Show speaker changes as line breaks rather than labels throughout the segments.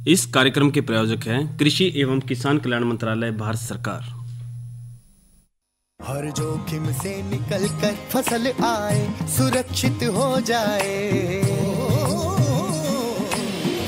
इस कार्यक्रम के प्रायोजक हैं कृषि एवं किसान कल्याण मंत्रालय, भारत सरकार।
हर जोखिम से निकल कर फसल आए, सुरक्षित हो जाए।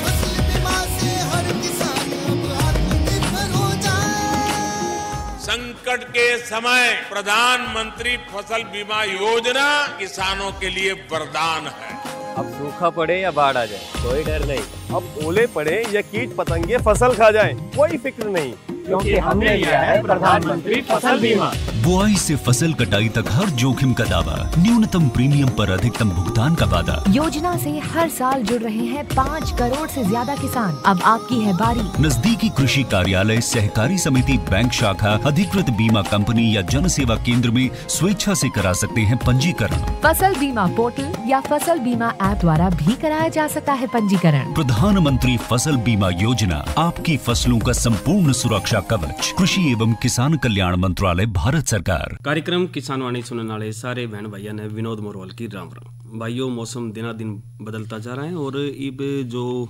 फसल बीमा से हर किसान अब आत्मनिर्भर हो जाए।
संकट के समय प्रधानमंत्री फसल बीमा योजना किसानों के लिए वरदान है।
अब सूखा पड़े या बाढ़ आ जाए, कोई डर नहीं। अब ओले पड़े या कीट पतंगे फसल खा जाए, कोई फिक्र नहीं, क्योंकि हमने लिया है प्रधानमंत्री फसल बीमा।
बुआई से फसल कटाई तक हर जोखिम का दावा, न्यूनतम प्रीमियम पर अधिकतम भुगतान का वादा।
योजना से हर साल जुड़ रहे हैं 5 करोड़ से ज्यादा किसान। अब आपकी है बारी।
नजदीकी कृषि कार्यालय, सहकारी समिति, बैंक शाखा, अधिकृत बीमा कंपनी या जन सेवा केंद्र में स्वेच्छा से करा सकते हैं पंजीकरण।
फसल बीमा पोर्टल या फसल बीमा ऐप द्वारा भी कराया जा सकता है पंजीकरण।
प्रधानमंत्री फसल बीमा योजना, आपकी फसलों का संपूर्ण सुरक्षा कवच। कृषि एवं किसान कल्याण मंत्रालय, भारत सरकार।
कार्यक्रम किसान वाणी सुनने वाले सारे बहन भाइयों ने विनोद मोरवाल की राम राम। भाइयों, मौसम दिना दिन बदलता जा रहा है और इब जो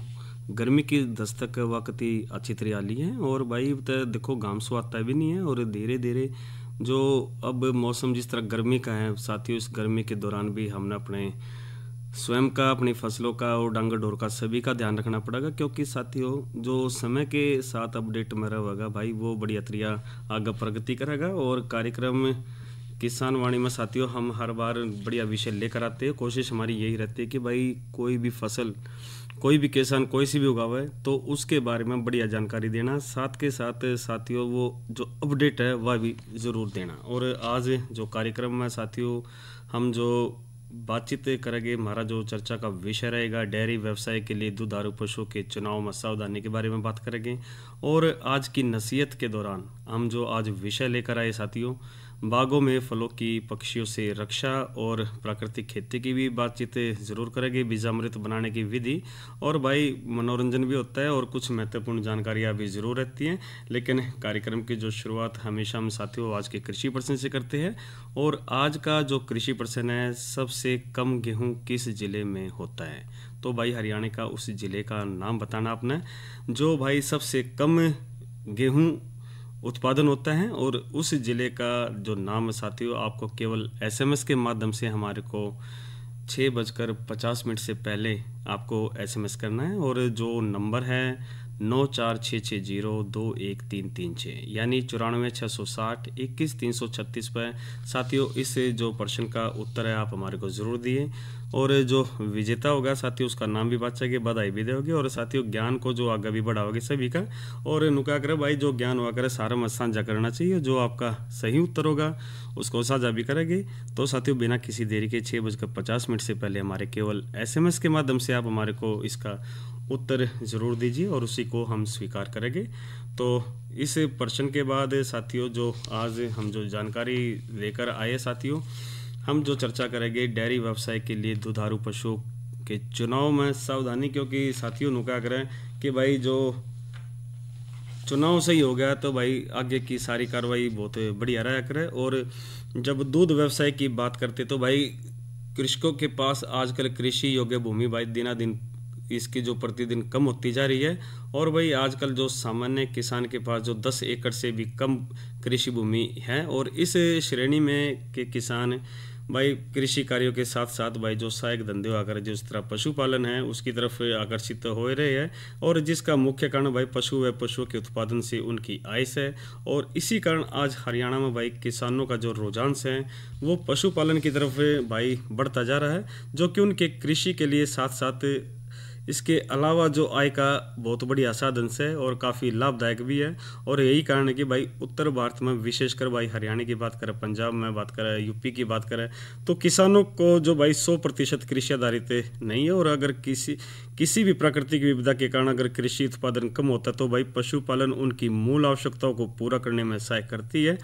गर्मी की दस्तक वक्त ही अच्छी तरह आ ली है और भाई तो देखो घाम सो आता भी नहीं है और धीरे धीरे जो अब मौसम जिस तरह गर्मी का है साथियों, इस गर्मी के दौरान भी हमने अपने स्वयं का, अपनी फसलों का और डांगर डोर का सभी का ध्यान रखना पड़ेगा, क्योंकि साथियों जो समय के साथ अपडेट में रहेगा भाई वो बड़ी अतरिया आगे प्रगति करेगा। और कार्यक्रम किसान वाणी में साथियों हम हर बार बढ़िया विषय लेकर आते हैं। कोशिश हमारी यही रहती है कि भाई कोई भी फसल, कोई भी किसान कोई सी भी उगावे तो उसके बारे में बढ़िया जानकारी देना, साथ के साथ साथियों वो जो अपडेट है वह भी ज़रूर देना। और आज जो कार्यक्रम में साथियों हम जो बातचीत करेंगे, हमारा जो चर्चा का विषय रहेगा डेयरी व्यवसाय के लिए दुधारू पशुओं के चुनाव में सावधानी के बारे में बात करेंगे। और आज की नसीहत के दौरान हम जो आज विषय लेकर आए साथियों, बागों में फलों की पक्षियों से रक्षा और प्राकृतिक खेती की भी बातचीत ज़रूर करेंगे, बीजामृत बनाने की विधि, और भाई मनोरंजन भी होता है और कुछ महत्वपूर्ण जानकारियाँ भी ज़रूर रहती हैं। लेकिन कार्यक्रम की जो शुरुआत हमेशा हम साथियों आज के कृषि प्रश्न से करते हैं और आज का जो कृषि प्रश्न है, सबसे कम गेहूँ किस जिले में होता है? तो भाई हरियाणा का उस जिले का नाम बताना आपने जो भाई सबसे कम गेहूँ उत्पादन होता है, और उस ज़िले का जो नाम साथियों आपको केवल SMS के माध्यम से हमारे को 6:50 से पहले आपको SMS करना है। और जो नंबर है 9466021336 यानी 94,660,21,336 पर साथियों इस जो प्रश्न का उत्तर है आप हमारे को ज़रूर दिए। और जो विजेता होगा साथियों उसका नाम भी बादशाह के बधाई भी दोगे और साथियों ज्ञान को जो आगे भी बढ़ाओगे सभी का। और नुका कर भाई जो ज्ञान हुआ करे सारा में साझा करना चाहिए, जो आपका सही उत्तर होगा उसको साझा भी करेंगे। तो साथियों बिना किसी देरी के 6:50 से पहले हमारे केवल SMS के माध्यम से आप हमारे को इसका उत्तर ज़रूर दीजिए और उसी को हम स्वीकार करेंगे। तो इस प्रश्न के बाद साथियों जो आज हम जो जानकारी लेकर आए साथियों, हम जो चर्चा करेंगे डेयरी व्यवसाय के लिए दुधारू पशुओं के चुनाव में सावधानी, क्योंकि साथियों नुका करें कि भाई जो चुनाव सही हो गया तो भाई आगे की सारी कार्रवाई बहुत बढ़िया रहा करे। और जब दूध व्यवसाय की बात करते तो भाई कृषकों के पास आजकल कृषि योग्य भूमि भाई दिना दिन इसकी जो प्रतिदिन कम होती जा रही है। और भाई आजकल जो सामान्य किसान के पास जो 10 एकड़ से भी कम कृषि भूमि है, और इस श्रेणी में के किसान भाई कृषि कार्यों के साथ साथ भाई जो सहायक धंधे आकर जिस तरह पशुपालन है उसकी तरफ आकर्षित हो रहे हैं, और जिसका मुख्य कारण भाई पशु व पशुओं के उत्पादन से उनकी आय है। और इसी कारण आज हरियाणा में भाई किसानों का जो रुझान है वो पशुपालन की तरफ भाई बढ़ता जा रहा है, जो कि उनके कृषि के लिए साथ साथ इसके अलावा जो आय का बहुत बढ़िया साधन है और काफ़ी लाभदायक भी है। और यही कारण है कि भाई उत्तर भारत में विशेषकर भाई हरियाणा की बात करें, पंजाब में बात करें, यूपी की बात करें, तो किसानों को जो भाई 100% कृषि आधारित नहीं है। और अगर किसी भी प्राकृतिक विपदा के कारण अगर कृषि उत्पादन कम होता है तो भाई पशुपालन उनकी मूल आवश्यकताओं को पूरा करने में सहायक करती है।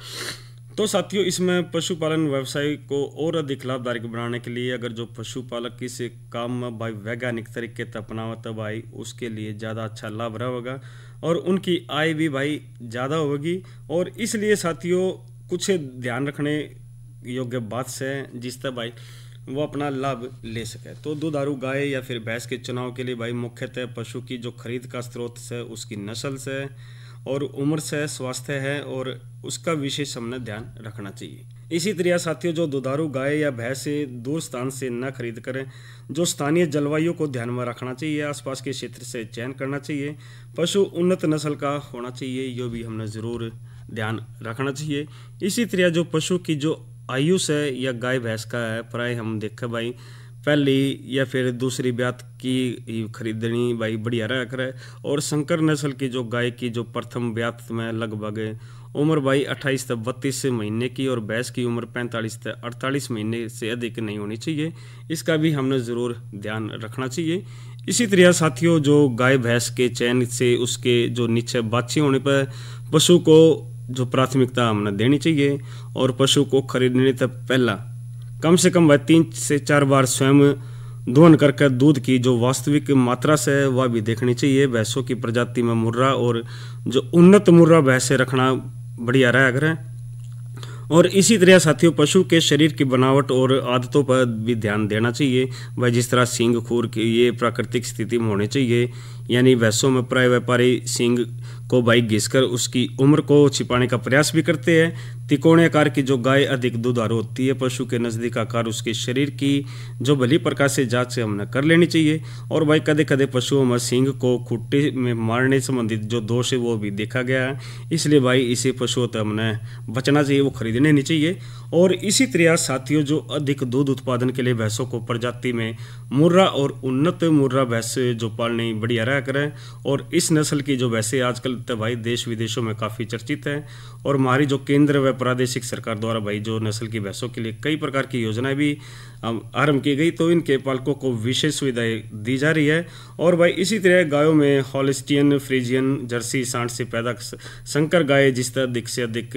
तो साथियों इसमें पशुपालन व्यवसाय को और अधिक लाभदायक बनाने के लिए अगर जो पशुपालक इस काम में भाई वैज्ञानिक तरीके से अपनावा तो भाई उसके लिए ज़्यादा अच्छा लाभ रहा होगा और उनकी आय भी भाई ज़्यादा होगी। और इसलिए साथियों कुछ ध्यान रखने योग्य बात से जिस तरह भाई वो अपना लाभ ले सके। तो दुधारू गाय या फिर भैंस के चुनाव के लिए भाई मुख्यतः पशु की जो खरीद का स्रोत से, उसकी नस्ल से और उम्र से, स्वास्थ्य है और उसका विशेष हमने ध्यान रखना चाहिए। इसी तरह साथियों, जो दुधारू गाय या भैंस से दूर स्थान से न खरीद करें, जो स्थानीय जलवायु को ध्यान में रखना चाहिए, आसपास के क्षेत्र से चयन करना चाहिए, पशु उन्नत नस्ल का होना चाहिए, ये भी हमने ज़रूर ध्यान रखना चाहिए। इसी तरह जो पशु की जो आयुष है या गाय भैंस का है, प्राय हम देखें भाई पहली या फिर दूसरी ब्यात की खरीदनी भाई बढ़िया रहा करे। और संकर नस्ल की जो गाय की जो प्रथम ब्यात में लगभग उम्र भाई 28 से 32 महीने की और भैंस की उम्र 45 से 48 महीने से अधिक नहीं होनी चाहिए। इसका भी हमने ज़रूर ध्यान रखना चाहिए। इसी तरह साथियों, जो गाय भैंस के चयन से उसके जो नीचे बाछी होने पर पशु को जो प्राथमिकता हमने देनी चाहिए और पशु को खरीदने से पहला कम से कम 3 से 4 बार स्वयं दोहन करके दूध की जो वास्तविक मात्रा से है वह भी देखनी चाहिए। भैंसों की प्रजाति में मुर्रा और जो उन्नत मुर्रा भैंसे रखना बढ़िया रहा करें। और इसी तरह साथियों, पशु के शरीर की बनावट और आदतों पर भी ध्यान देना चाहिए भाई। जिस तरह सींग खूर की ये प्राकृतिक स्थिति में होने चाहिए, यानी भैंसों में प्राय व्यापारी सींग को भाई घिसकर उसकी उम्र को छिपाने का प्रयास भी करते हैं। तिकोने आकार की जो गाय अधिक दुधारू होती है, पशु के नज़दीक आकार उसके शरीर की जो भली प्रकार से जांच से हमने कर लेनी चाहिए। और भाई कदे कदे पशुओं में सींग को खुट्टे में मारने संबंधित जो दोष है वो भी देखा गया है, इसलिए भाई इसे पशुओं से हमने बचना चाहिए, वो खरीदने नहीं चाहिए। और इसी तरह साथियों, जो अधिक दूध उत्पादन के लिए भैंसों को प्रजाति में मुर्रा और उन्नत मुर्रा भैंस जो पालनी बढ़िया रहा करें। और इस नस्ल की जो भैंसें आजकल तो भाई देश विदेशों में काफ़ी चर्चित है। और हमारी जो केंद्र व प्रादेशिक सरकार द्वारा भाई जो नस्ल की भैंसों के लिए कई प्रकार की योजनाएं भी आरंभ की गई, तो इनके पालकों को विशेष सुविधाएं दी जा रही है। और भाई इसी तरह गायों में हॉलिस्टियन, फ्रीजियन, जर्सी सांड से पैदा संकर गाय जिस तरह अधिक से अधिक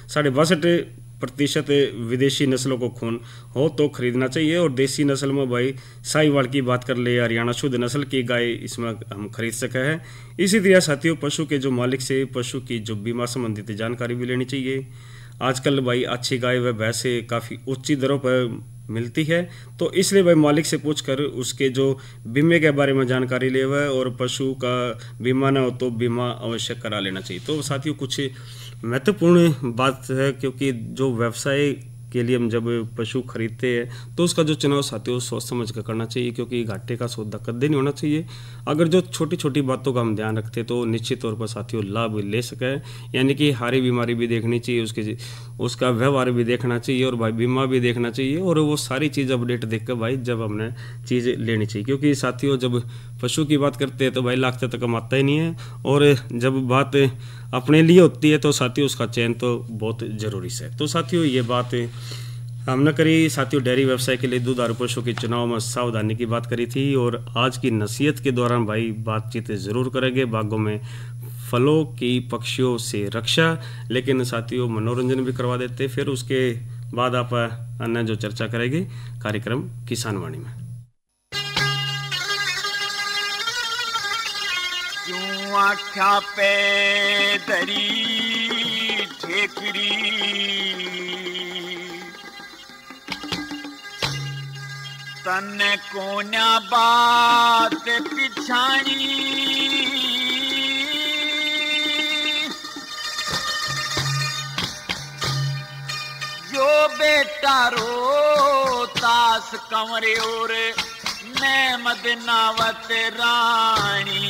62.5% विदेशी नस्लों को खून हो तो खरीदना चाहिए। और देसी नस्ल में भाई साहिवाल की बात कर ले, हरियाणा शुद्ध नस्ल की गाय इसमें हम खरीद सके हैं। इसी तरह साथियों, पशु के जो मालिक से पशु की जो बीमा संबंधित जानकारी भी लेनी चाहिए। आजकल भाई अच्छी गाय व भैंस काफ़ी उच्च दरों पर मिलती है, तो इसलिए भाई मालिक से पूछकर उसके जो बीमे के बारे में जानकारी ले वह, और पशु का बीमा ना हो तो बीमा अवश्य करा लेना चाहिए। तो साथियों, कुछ महत्वपूर्ण बात है, क्योंकि जो व्यवसाय के लिए हम जब पशु खरीदते हैं तो उसका जो चुनाव साथियों सोच समझ कर करना चाहिए, क्योंकि घाटे का सौदा कदे नहीं होना चाहिए। अगर जो छोटी छोटी बातों का हम ध्यान रखते हैं तो निश्चित तौर पर साथियों लाभ ले सके, यानी कि हारी बीमारी भी देखनी चाहिए, उसका व्यवहार भी देखना चाहिए और भाई बीमा भी देखना चाहिए। और वो सारी चीज़ अपडेट देख कर भाई जब हमने चीज़ लेनी चाहिए, क्योंकि साथियों जब पशु की बात करते हैं तो भाई लाख तक कमाता ही नहीं है, और जब बात अपने लिए होती है तो साथियों उसका चयन तो बहुत ज़रूरी है। तो साथियों ये बात हमने करी साथियों डेयरी व्यवसाय के लिए दुधारू पशु के चुनाव में सावधानी की बात करी थी। और आज की नसीहत के दौरान भाई बातचीत ज़रूर करेंगे बागों में फलों की पक्षियों से रक्षा, लेकिन साथियों मनोरंजन भी करवा देते। फिर उसके बाद आप अन्य जो चर्चा करेंगे कार्यक्रम किसान वाणी में।
आख्या पे दरी ठेकरी तन कोन्या बात पिछाणी जो बेटा रो तास कंवरे और मैं मदनावत रानी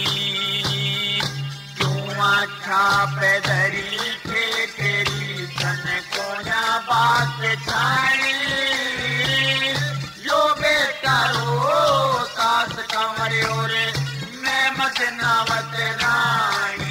आख्या पे दरी ठेकरी तन कोन्या बात छाणी जो बेटा रो तास कंवरे और मैं मदनावत रानी।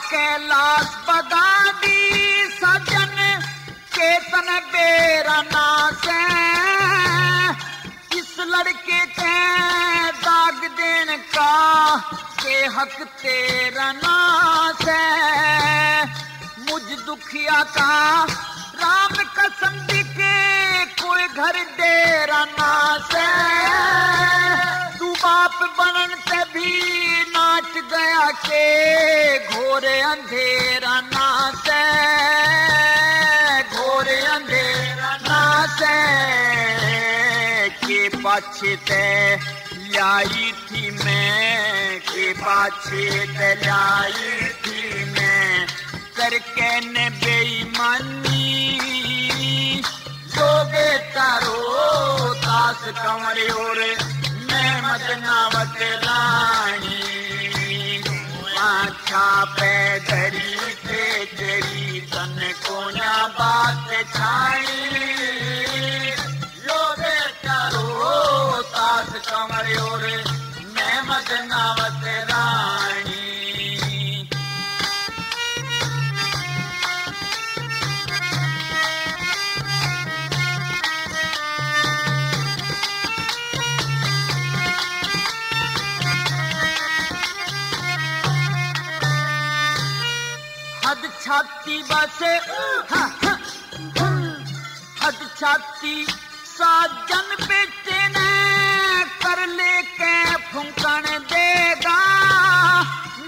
कैलाश बगादी सजन चेतन बेरा नास इस लड़के के दाग देने का के हक तेरा नास है। मुझ दुखिया का राम कसम दिखे कोई घर डेरा ना से तू बाप बनन ते भी नाच गया के घोरे अंधेरा ना से घोरे अंधेरा ना से के पाछे ते लाई थी मैं के पाछे ते लाई थी मैं करके ने बेईमानी जो बेटा रो तास कंवरे और मैं मदनावत रानी आँखा पे धरी थे तेरी तन को ना बात छाई जो बेटा रो तास कंवरे और मैं मदनावत रानी हद छाती बसे हद छाती साजन बेटे ने कर ले के फुंकण देगा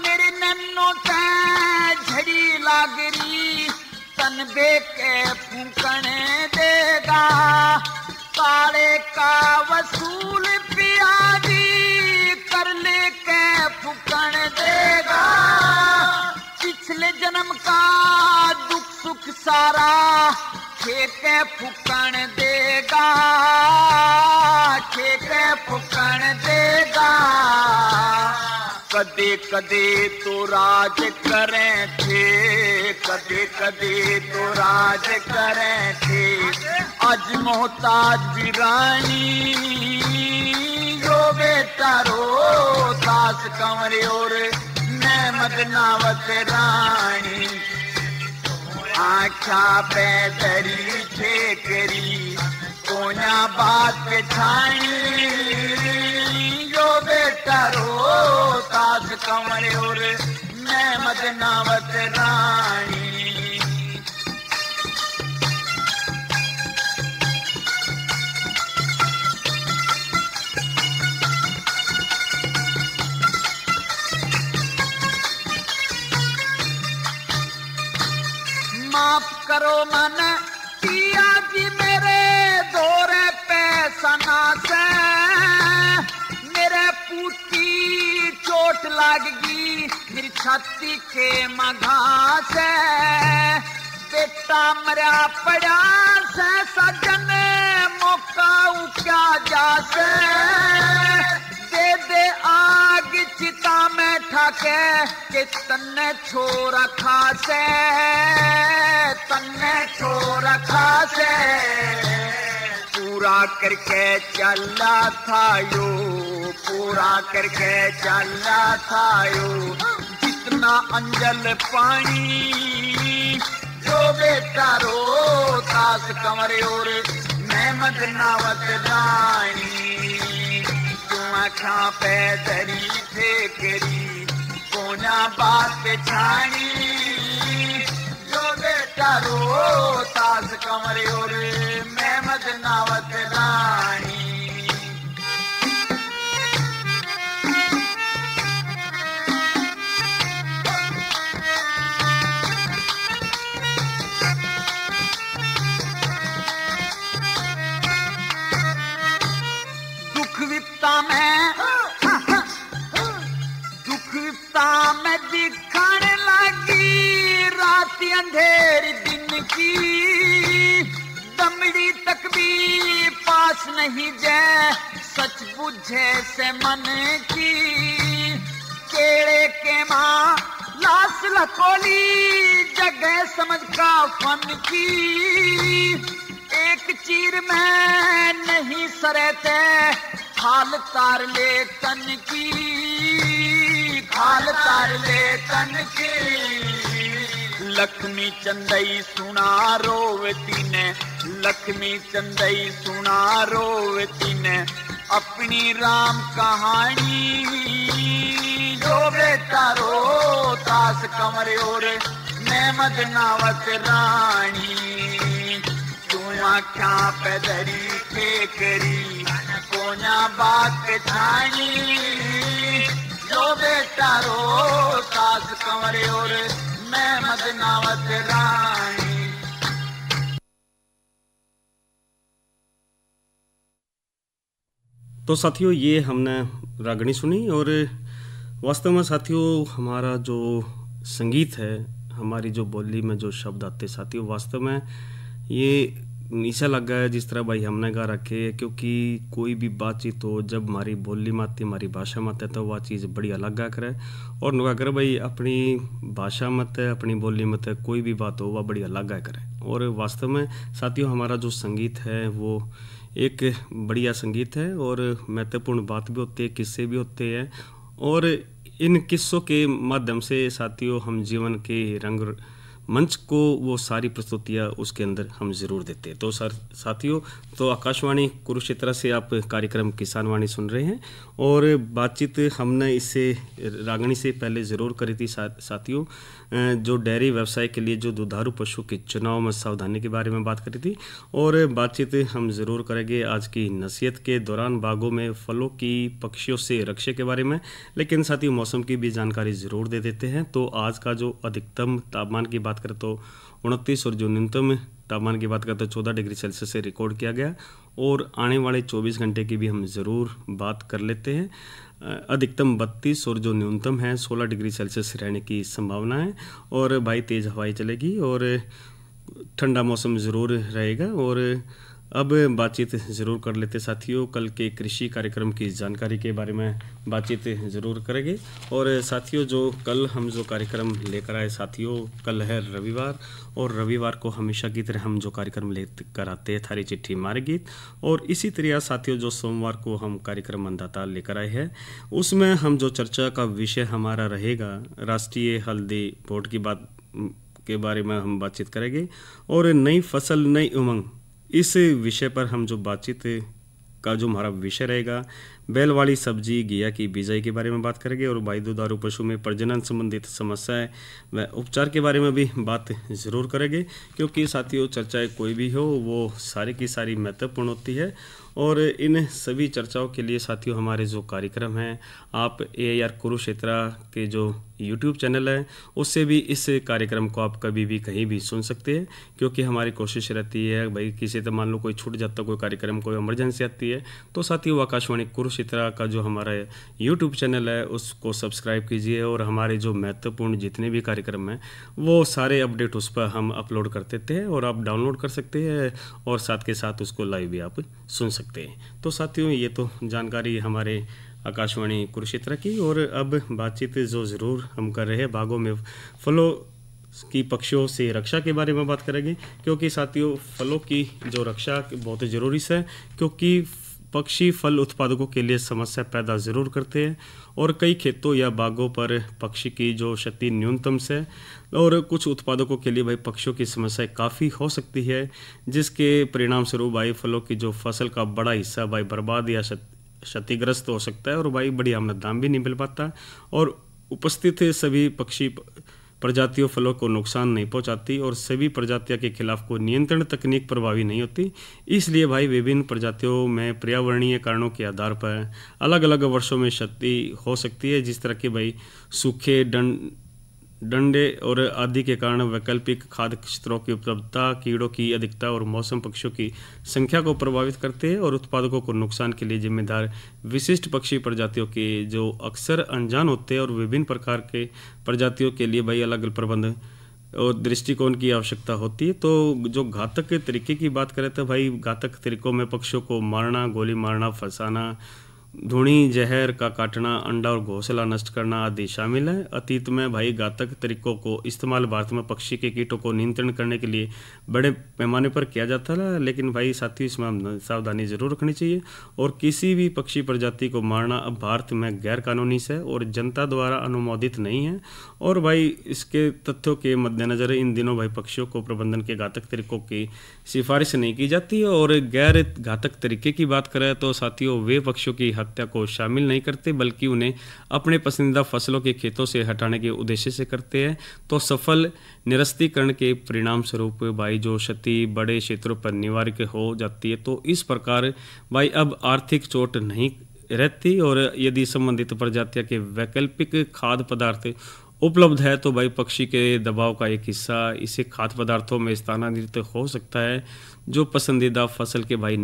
मेरे नन्नो ते झड़ी लागरी तन बे के फुंकण देगा काले का वसूल पियादी कर ले के फुंकण देगा पिछले जन्म का दुख सुख सारा खेके फुकण देगा खेके फुकण देगा कदे कदे तो राज करें थे कदे कदे तो राज करें थे आज मोहताज वीरानी जो बेटा रो दास कंवरे और मैं मदनावत रानी आँखा पे दरी ठेकरी कोना बात छाई जो बेटा रो तास कंवरे और मैं मदनावत रानी माफ करो मन पिया जी मेरे दौरे पैसा ना से मेरे पूती चोट लगगी मेरी छाती के मघा से बेटा मरा पड़ा से सजन मौका क्या जा से दे दे आग चिता में ठाके के तन्ने छोरा खासे तन्ने छोरा खासे पूरा करके चला था यो पूरा करके चला था यो जितना अंजल पानी जो बेटा रो तास कंवरे और मैं मदनावत रानी आँखा पे दरी ठेकरी कोना बात छानी जो बेटा रो तास कंवरे और मैं मदनावत रानी दुख विपता में दिखण लगी रात अंधेरी दिन की दमड़ी तक भी पास नहीं जय सच बुझे से मन की केड़े के माँ लाश लकोली जगह समझ का फन की एक चीर में नहीं सरते खाल तार ले तन की खाल तार ले तन की लक्ष्मी चंदई सुना रोवती ने लक्ष्मी चंदई सुना रोवती ने अपनी राम कहानी जो बेटा रो तास कंवरे और मैं मदनावत रानी आख्या पैदरी ठेकरी कोना बात छाई जो बेटा रो सास कंवरे और मैं मदनावत रानी।
तो साथियों ये हमने रागनी सुनी और वास्तव में साथियों हमारा जो संगीत है, हमारी जो बोली में जो शब्द आते साथियों, वास्तव में ये ऐसा लगा है जिस तरह भाई हमने गा रखे है, क्योंकि कोई भी बातचीत हो जब हमारी बोली में आती, हमारी भाषा में आती है तो वह चीज़ बड़ी अलग गा करे और नुगा करे भाई अपनी भाषा मत है, अपनी बोली मत है, कोई भी बात हो वह बड़ी अलग गा करे। और वास्तव में साथियों हमारा जो संगीत है वो एक बढ़िया संगीत है और महत्वपूर्ण बात भी होती है, किस्से भी होते हैं और इन किस्सों के माध्यम से साथियों हम जीवन के रंग मंच को वो सारी प्रस्तुतियाँ उसके अंदर हम ज़रूर देते हैं। तो साथियों तो आकाशवाणी कुरुक्षेत्र से आप कार्यक्रम किसान वाणी सुन रहे हैं और बातचीत हमने इससे रागनी से पहले ज़रूर करी थी साथियों, जो डेयरी व्यवसाय के लिए जो दुधारू पशु के चुनाव में सावधानी के बारे में बात करी थी और बातचीत हम ज़रूर करेंगे आज की नसीहत के दौरान बागों में फलों की पक्षियों से रक्षा के बारे में, लेकिन साथियों मौसम की भी जानकारी ज़रूर दे देते हैं। तो आज का जो अधिकतम तापमान की बात करें तो 29 और जो न्यूनतम तापमान की बात करें तो 14 डिग्री सेल्सियस से रिकॉर्ड किया गया और आने वाले 24 घंटे की भी हम ज़रूर बात कर लेते हैं। अधिकतम 32 और जो न्यूनतम है 16 डिग्री सेल्सियस रहने की संभावना है और भाई तेज़ हवाएं चलेगी और ठंडा मौसम ज़रूर रहेगा। और अब बातचीत ज़रूर कर लेते साथियों, कल के कृषि कार्यक्रम की जानकारी के बारे में बातचीत ज़रूर करेंगे। और साथियों जो कल हम जो कार्यक्रम लेकर आए साथियों, कल है रविवार और रविवार को हमेशा की तरह हम जो कार्यक्रम लेकर आते हैं थारी चिट्ठी मारे गीत, और इसी तरह साथियों जो सोमवार को हम कार्यक्रम अंदाता लेकर आए हैं उसमें हम जो चर्चा का विषय हमारा रहेगा राष्ट्रीय हल्दी बोर्ड की बात के बारे में हम बातचीत करेंगे और नई फसल नई उमंग इस विषय पर हम जो बातचीत का जो हमारा विषय रहेगा बैल वाली सब्जी घिया की बिजाई के बारे में बात करेंगे और भाई दुधारू पशु में प्रजनन संबंधित समस्याएं व उपचार के बारे में भी बात ज़रूर करेंगे, क्योंकि साथियों चर्चाएं कोई भी हो वो सारी की सारी महत्वपूर्ण होती है। और इन सभी चर्चाओं के लिए साथियों हमारे जो कार्यक्रम हैं आप AIR कुरुक्षेत्र के जो YouTube चैनल है उससे भी इस कार्यक्रम को आप कभी भी कहीं भी सुन सकते हैं, क्योंकि हमारी कोशिश रहती है भाई किसी तो मान लो कोई छूट जाता कोई कार्यक्रम कोई इमरजेंसी आती है तो साथियों आकाशवाणी कुरुक्षेत्र का जो हमारा YouTube चैनल है उसको सब्सक्राइब कीजिए और हमारे जो महत्वपूर्ण जितने भी कार्यक्रम हैं वो सारे अपडेट उस पर हम अपलोड कर देते हैं और आप डाउनलोड कर सकते हैं और साथ के साथ उसको लाइव भी आप सुन सकते हैं। तो साथियों ये तो जानकारी हमारे आकाशवाणी कुरुक्षेत्र की। और अब बातचीत जो ज़रूर हम कर रहे हैं बागों में फलों की पक्षियों से रक्षा के बारे में बात करेंगे, क्योंकि साथियों फलों की जो रक्षा बहुत ज़रूरी है, क्योंकि पक्षी फल उत्पादकों के लिए समस्या पैदा ज़रूर करते हैं और कई खेतों या बागों पर पक्षी की जो क्षति न्यूनतम से और कुछ उत्पादकों के लिए भाई पक्षियों की समस्या काफ़ी हो सकती है, जिसके परिणाम स्वरूप भाई फलों की जो फसल का बड़ा हिस्सा भाई बर्बाद या क्षतिग्रस्त हो सकता है और भाई बड़ी आमदन दाम भी नहीं मिल पाता और उपस्थित सभी पक्षी प्रजातियों फलों को नुकसान नहीं पहुंचाती और सभी प्रजातियों के खिलाफ कोई नियंत्रण तकनीक प्रभावी नहीं होती। इसलिए भाई विभिन्न प्रजातियों में पर्यावरणीय कारणों के आधार पर अलग अलग वर्षों में क्षति हो सकती है, जिस तरह के भाई सूखे डंडे और आदि के कारण वैकल्पिक खाद्य स्रोतों की उपलब्धता, कीड़ों की अधिकता और मौसम पक्षियों की संख्या को प्रभावित करते हैं और उत्पादकों को नुकसान के लिए जिम्मेदार विशिष्ट पक्षी प्रजातियों के जो अक्सर अनजान होते हैं और विभिन्न प्रकार के प्रजातियों के लिए भाई अलग अलग प्रबंध और दृष्टिकोण की आवश्यकता होती है। तो जो घातक तरीके की बात करें तो भाई घातक तरीकों में पक्षियों को मारना, गोली मारना, फंसाना, धूणी जहर का काटना, अंडा और घोंसला नष्ट करना आदि शामिल है। अतीत में भाई घातक तरीकों को इस्तेमाल भारत में पक्षी के कीटों को नियंत्रण करने के लिए बड़े पैमाने पर किया जाता था, लेकिन भाई साथियों इसमें सावधानी जरूर रखनी चाहिए और किसी भी पक्षी प्रजाति को मारना अब भारत में गैर कानूनी है और जनता द्वारा अनुमोदित नहीं है। और भाई इसके तथ्यों के मद्देनजर इन दिनों भाई पक्षियों को प्रबंधन के घातक तरीकों की सिफारिश नहीं की जाती। और गैर घातक तरीके की बात करें तो साथियों वे पक्षियों की हत्या को शामिल नहीं करते, बल्कि उन्हें अपने पसंदीदा फसलों के खेतों से हटाने के उद्देश्य से करते हैं। तो सफल निरस्तीकरण के परिणाम स्वरूप भाई जो क्षति बड़े क्षेत्रों पर निवारक हो जाती है। तो इस प्रकार भाई अब आर्थिक चोट नहीं रहती, और यदि संबंधित प्रजातियों के वैकल्पिक खाद्य पदार्थ उपलब्ध है तो भाई पक्षी के दबाव का एक हिस्सा इसे खाद्य पदार्थों में स्थानांतरित हो सकता है, जो पसंदीदा फसल के भाई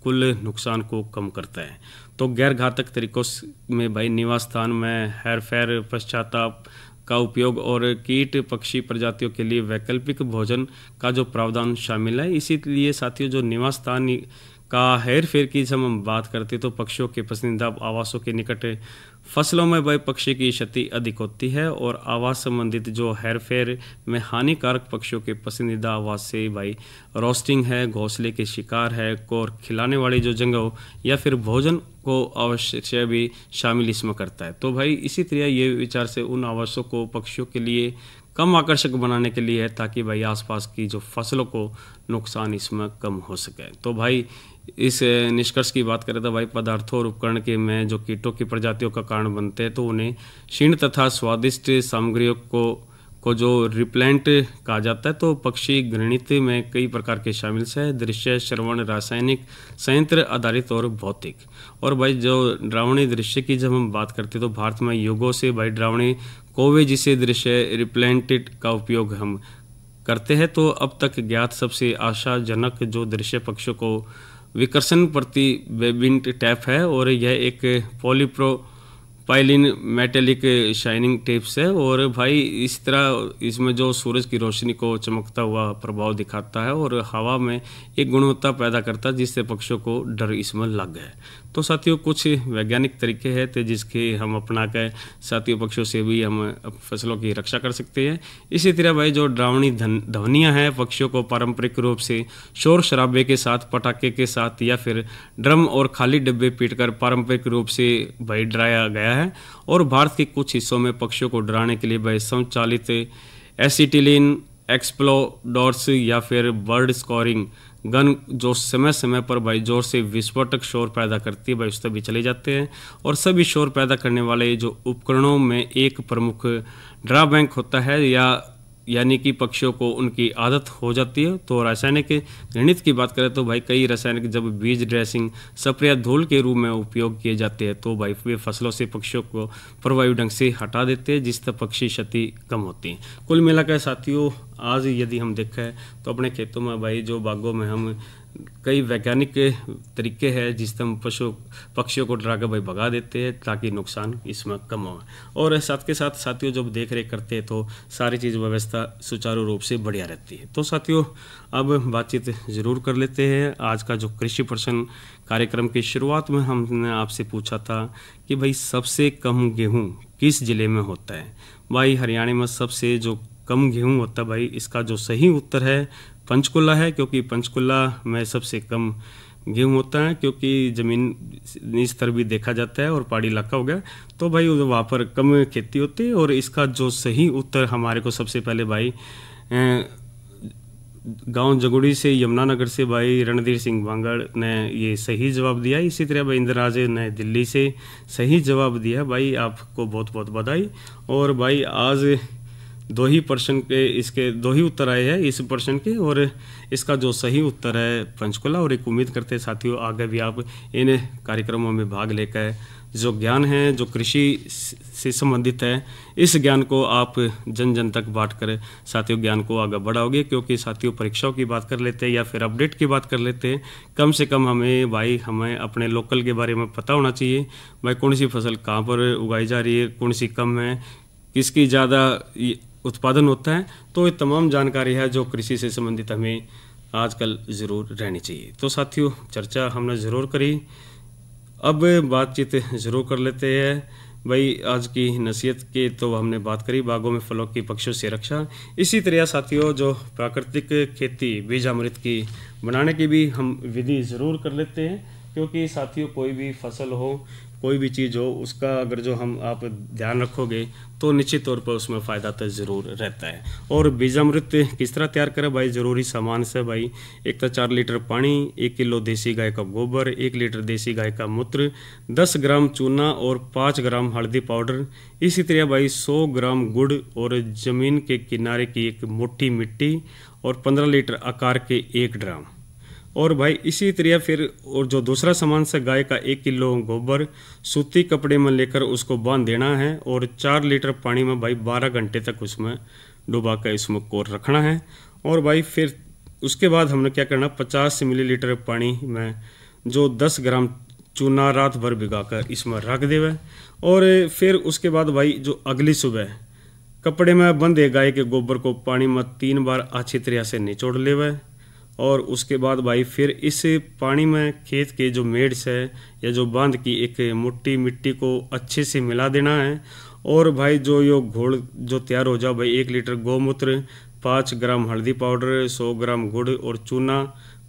कुल नुकसान को कम करता है। तो गैर घातक तरीकों में भाई निवास स्थान में हेरफेर, पश्चाताप का उपयोग और कीट पक्षी प्रजातियों के लिए वैकल्पिक भोजन का जो प्रावधान शामिल है। इसीलिए साथियों जो निवास स्थान का हेर फेर की जब हम बात करते तो पक्षियों के पसंदीदा आवासों के निकट फसलों में भाई पक्षी की क्षति अधिक होती है, और आवास संबंधित जो हेर फेर में हानिकारक पक्षियों के पसंदीदा आवास से भाई रोस्टिंग है, घोंसले के शिकार है, और खिलाने वाली जो जगह या फिर भोजन को अवश्य भी शामिल इसमें करता है। तो भाई इसी तरह ये विचार से उन आवासों को पक्षियों के लिए कम आकर्षक बनाने के लिए है, ताकि भाई आसपास की जो फसलों को नुकसान इसमें कम हो सके। तो भाई इस निष्कर्ष की बात करें तो भाई पदार्थों और उपकरण के में जो कीटों की प्रजातियों का कारण बनते हैं, तो उन्हें क्षीण तथा स्वादिष्ट सामग्रियों को जो रिप्लेंट कहा जाता है। तो पक्षी गणित में कई प्रकार के शामिल है, दृश्य, श्रवण, रासायनिक, संयंत्र आधारित और भौतिक। और भाई जो ड्रावणी दृश्य की जब हम बात करते हैं तो भारत में युगों से भाई ड्रावणी कोवे जिसे दृश्य रिप्लेंटेड का उपयोग हम करते हैं। तो अब तक ज्ञात सबसे आशाजनक जो दृश्य पक्षियों को विकर्षण प्रतिबिंबित टैप है, और यह एक पॉलीप्रोपाइलिन मेटेलिक शाइनिंग टेप्स है। और भाई इस तरह इसमें जो सूरज की रोशनी को चमकता हुआ प्रभाव दिखाता है और हवा में एक गुणवत्ता पैदा करता है, जिससे पक्षियों को डर इसमें लग गया। तो साथियों कुछ वैज्ञानिक तरीके हैं तो जिसके हम अपना कर साथियों पक्षियों से भी हम फसलों की रक्षा कर सकते हैं। इसी तरह भाई जो ड्रावणी ध्वनियाँ हैं पक्षियों को पारंपरिक रूप से शोर शराबे के साथ, पटाखे के साथ या फिर ड्रम और खाली डब्बे पीटकर पारंपरिक रूप से भाई डराया गया है। और भारत के कुछ हिस्सों में पक्षियों को डराने के लिए भाई स्वचालित एसिटिलीन एक्सप्लोडर्स या फिर बर्ड स्कोरिंग गन जो समय समय पर भाई जोर से विस्फोटक शोर पैदा करती है भाई उस तक भी चले जाते हैं। और सभी शोर पैदा करने वाले जो उपकरणों में एक प्रमुख ड्रॉबैक होता है यानी कि पक्षियों को उनकी आदत हो जाती है। तो रासायनिक गणित की बात करें तो भाई कई रासायनिक जब बीज ड्रेसिंग, स्प्रे या धूल के रूप में उपयोग किए जाते हैं तो भाई वे फसलों से पक्षियों को प्रभावी ढंग से हटा देते हैं, जिससे पक्षी क्षति कम होती है। कुल मिलाकर साथियों आज यदि हम देखें तो अपने खेतों में भाई जो बागों में हम कई वैज्ञानिक तरीके हैं जिससे हम पक्षियों को डरा कर भाई भगा देते हैं ताकि नुकसान इसमें कम हो। और साथ के साथ साथियों जब देख रेख करते हैं तो सारी चीज़ व्यवस्था सुचारू रूप से बढ़िया रहती है। तो साथियों अब बातचीत ज़रूर कर लेते हैं। आज का जो कृषि प्रश्न कार्यक्रम की शुरुआत में हमने आपसे पूछा था कि भाई सबसे कम गेहूँ किस जिले में होता है। भाई हरियाणा में सबसे जो कम गेहूँ होता है भाई इसका जो सही उत्तर है पंचकुला है, क्योंकि पंचकुला में सबसे कम गेहूँ होता है, क्योंकि ज़मीनी स्तर भी देखा जाता है और पहाड़ी इलाका हो गया तो भाई वहाँ पर कम खेती होती है। और इसका जो सही उत्तर हमारे को सबसे पहले भाई गांव जगुड़ी से यमुनानगर से भाई रणधीर सिंह बांगड़ ने ये सही जवाब दिया। इसी तरह भाई इंद्रराज ने दिल्ली से सही जवाब दिया। भाई आपको बहुत बहुत बधाई। और भाई आज दो ही उत्तर आए हैं इस प्रश्न के, और इसका जो सही उत्तर है पंचकुला। और एक उम्मीद करते हैं साथियों आगे भी आप इन कार्यक्रमों में भाग लेकर जो ज्ञान है जो कृषि से संबंधित है इस ज्ञान को आप जन जन तक बांट कर साथियों ज्ञान को आगे बढ़ाओगे। क्योंकि साथियों परीक्षाओं की बात कर लेते हैं या फिर अपडेट की बात कर लेते हैं, कम से कम हमें अपने लोकल के बारे में पता होना चाहिए। भाई कौन सी फसल कहाँ पर उगाई जा रही है, कौन सी कम है, किसकी ज़्यादा उत्पादन होता है। तो ये तमाम जानकारी है जो कृषि से संबंधित हमें आजकल ज़रूर रहनी चाहिए। तो साथियों चर्चा हमने ज़रूर करी, अब बातचीत ज़रूर कर लेते हैं। भाई आज की नसीहत की तो हमने बात करी, बागों में फलों की पक्षियों से रक्षा। इसी तरह साथियों जो प्राकृतिक खेती बीजामृत की बनाने की भी हम विधि ज़रूर कर लेते हैं। क्योंकि साथियों कोई भी फसल हो, कोई भी चीज़ हो उसका अगर जो हम आप ध्यान रखोगे तो निश्चित तौर पर उसमें फ़ायदा तो ज़रूर रहता है। और बीजामृत किस तरह तैयार करें भाई, ज़रूरी सामान से भाई, एक तो 4 लीटर पानी, 1 किलो देसी गाय का गोबर, 1 लीटर देसी गाय का मूत्र, 10 ग्राम चूना और 5 ग्राम हल्दी पाउडर, इसी तरह भाई 100 ग्राम गुड़ और ज़मीन के किनारे की एक मोटी मिट्टी और 15 लीटर आकार के 1 ड्राम। और भाई इसी तरह फिर और जो दूसरा सामान से गाय का 1 किलो गोबर सूती कपड़े में लेकर उसको बांध देना है और 4 लीटर पानी में भाई 12 घंटे तक उसमें डुबा कर इसमें कोर रखना है। और भाई फिर उसके बाद हमने क्या करना, 50 मिलीलीटर पानी में जो 10 ग्राम चूना रात भर भिगाकर इसमें रख देवे। और फिर उसके बाद भाई जो अगली सुबह कपड़े में बंधे गाय के गोबर को पानी में 3 बार अच्छी तरह से निचोड़ लेवे। और उसके बाद भाई फिर इस पानी में खेत के जो मेड्स है या जो बांध की एक मोटी मिट्टी को अच्छे से मिला देना है। और भाई जो यो घोल जो तैयार हो जाए भाई, 1 लीटर गौमूत्र, 5 ग्राम हल्दी पाउडर, 100 ग्राम गुड़ और चूना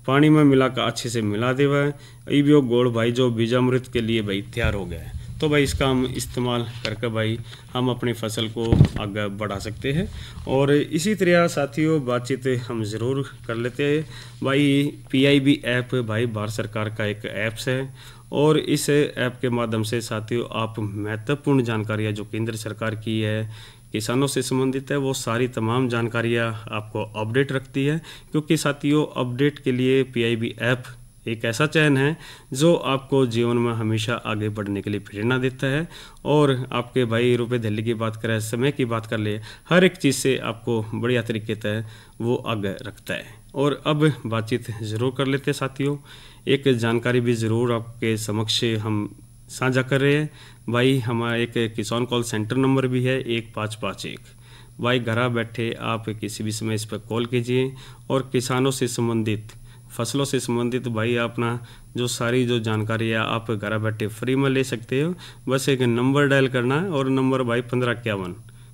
पानी में मिलाकर अच्छे से मिला देवा है। अब यो घोल भाई जो बीजामृत के लिए भाई तैयार हो गया है। तो भाई इसका हम इस्तेमाल करके भाई हम अपनी फसल को आगे बढ़ा सकते हैं। और इसी तरह साथियों बातचीत हम ज़रूर कर लेते हैं भाई। PIB ऐप भाई भारत सरकार का एक ऐप्स है और इस ऐप के माध्यम से साथियों आप महत्वपूर्ण जानकारियाँ जो केंद्र सरकार की है किसानों से संबंधित है वो सारी तमाम जानकारियाँ आपको अपडेट रखती है। क्योंकि साथियों अपडेट के लिए PIB ऐप एक ऐसा चयन है जो आपको जीवन में हमेशा आगे बढ़ने के लिए प्रेरणा देता है। और आपके भाई रुपए दिल्ली की बात करें, समय की बात कर ले, हर एक चीज़ से आपको बढ़िया तरीके से वो आगे रखता है। और अब बातचीत ज़रूर कर लेते हैं साथियों, एक जानकारी भी ज़रूर आपके समक्ष हम साझा कर रहे हैं भाई। हमारा एक किसान कॉल सेंटर नंबर भी है 1551 भाई। घर बैठे आप किसी भी समय इस पर कॉल कीजिए और किसानों से संबंधित फसलों से संबंधित भाई अपना जो सारी जो जानकारी है आप घर बैठे फ्री में ले सकते हो। बस एक नंबर डायल करना है और नंबर भाई 1551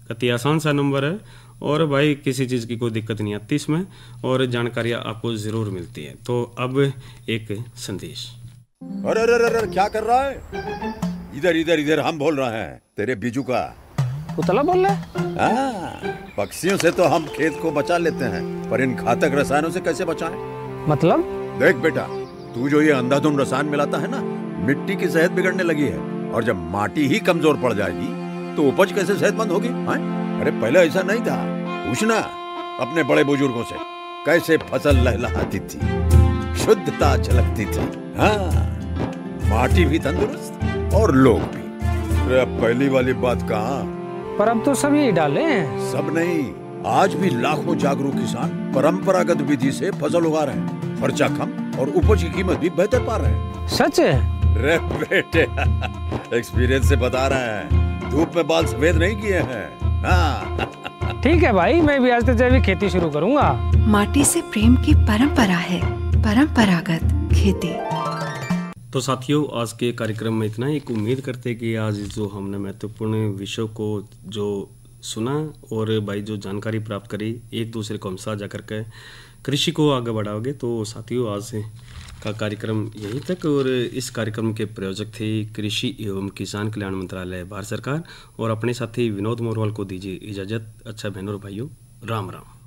कति आसान सा नंबर है। और भाई किसी चीज़ की कोई दिक्कत नहीं आती इसमें और जानकारियाँ आपको ज़रूर मिलती है। तो अब एक संदेश।
अरे अरे अरे क्या कर रहा है? इधर इधर इधर हम बोल रहे हैं तेरे बीजू का।
पुतला बोल रहा है?
हाँ, पक्षियों से तो हम खेत को बचा लेते हैं पर इन घातक रसायनों से कैसे बचाएं?
मतलब?
देख बेटा, तू जो ये अंधाधुंध रसायन मिलाता है ना, मिट्टी की सेहत बिगड़ने लगी है। और जब माटी ही कमजोर पड़ जाएगी तो उपज कैसे सेहतमंद होगी? अरे पहले ऐसा नहीं था, पूछना अपने बड़े बुजुर्गों से कैसे फसल लहलहाती थी, शुद्धता झलकती थी। हाँ, माटी भी तंदुरुस्त और लोग भी। अरे अब पहली वाली बात कहाँ,
पर अब तो सब यही डाले हैं।
सब नहीं, आज भी लाखों जागरूक किसान परंपरागत विधि से फसल उगा रहे हैं। खर्चा कम और उपज की कीमत भी बेहतर पा रहे हैं।
सच है?
रे बेटे एक्सपीरियंस से बता रहे हैं, धूप में बाल सफेद नहीं किए हैं। हाँ।
ठीक है भाई, मैं भी आज से जैविक खेती शुरू करूंगा।
माटी से प्रेम की परंपरा है, परंपरागत खेती।
तो साथियों आज के कार्यक्रम में इतना ही। एक उम्मीद करते कि आज जो हमने महत्वपूर्ण विषयों को जो सुना और भाई जो जानकारी प्राप्त करी एक दूसरे को हम साझा करके कृषि को आगे बढ़ाओगे। तो साथियों आज का कार्यक्रम यहीं तक और इस कार्यक्रम के प्रायोजक थे कृषि एवं किसान कल्याण मंत्रालय भारत सरकार और अपने साथी विनोद मोरवाल को दीजिए इजाज़त। अच्छा बहनों और भाइयों, राम राम।